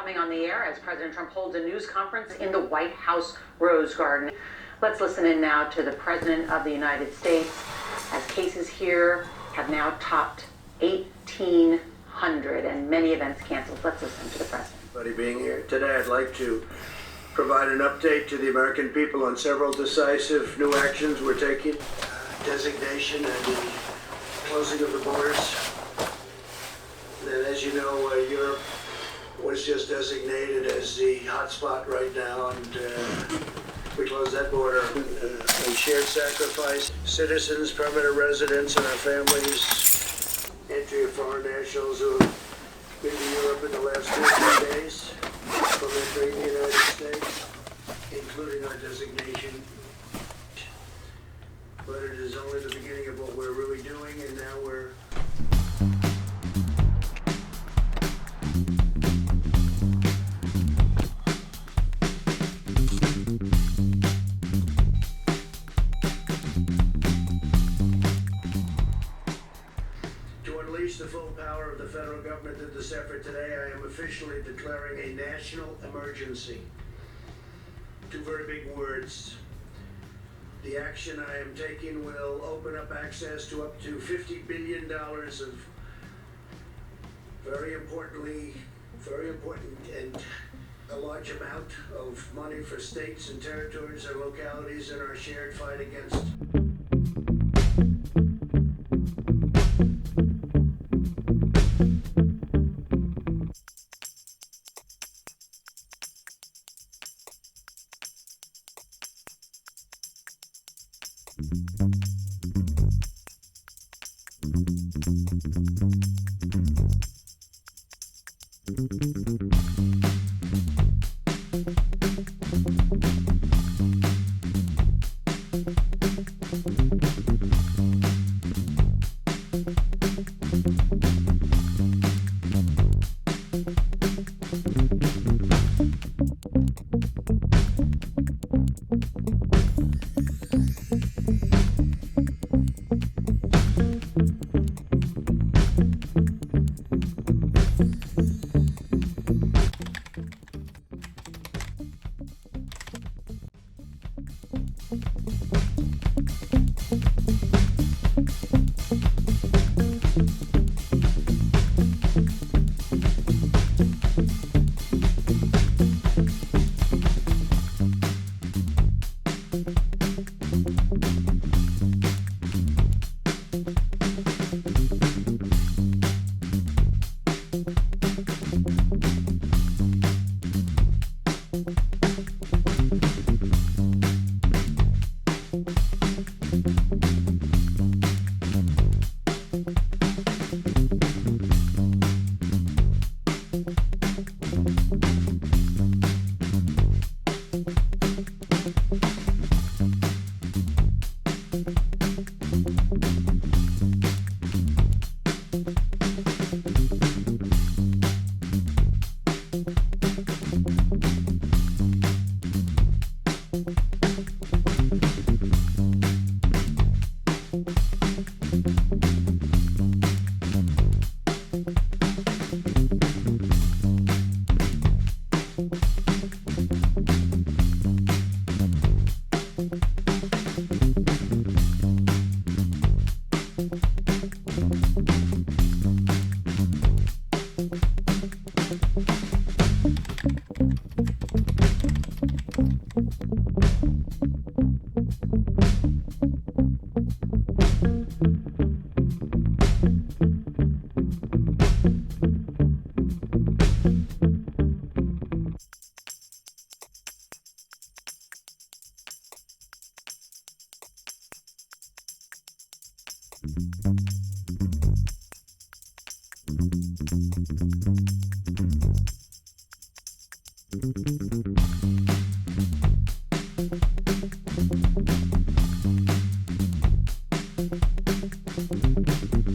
coming on the air as President Trump holds a news conference in the White House Rose Garden. Let's listen in now to the President of the United States as cases here have now topped 1,800 and many events canceled. Let's listen to the President. Everybody being here today, I'd like to provide an update to the American people on several decisive new actions we're taking. Designation and the closing of the borders. And as you know, Europe was just designated as the hotspot right now, and we closed that border. And shared sacrifice, citizens, permanent residents, and our families, entry of foreign nationals who have been to Europe in the last 2 days from entering the United States, including our designation. But it is only the beginning of what we're really doing, and now we're to unleash the full power of the federal government in this effort. Today, I am officially declaring a national emergency. Two very big words. The action I am taking will open up access to up to $50 billion of very important and a large amount of money for states and territories and localities in our shared fight against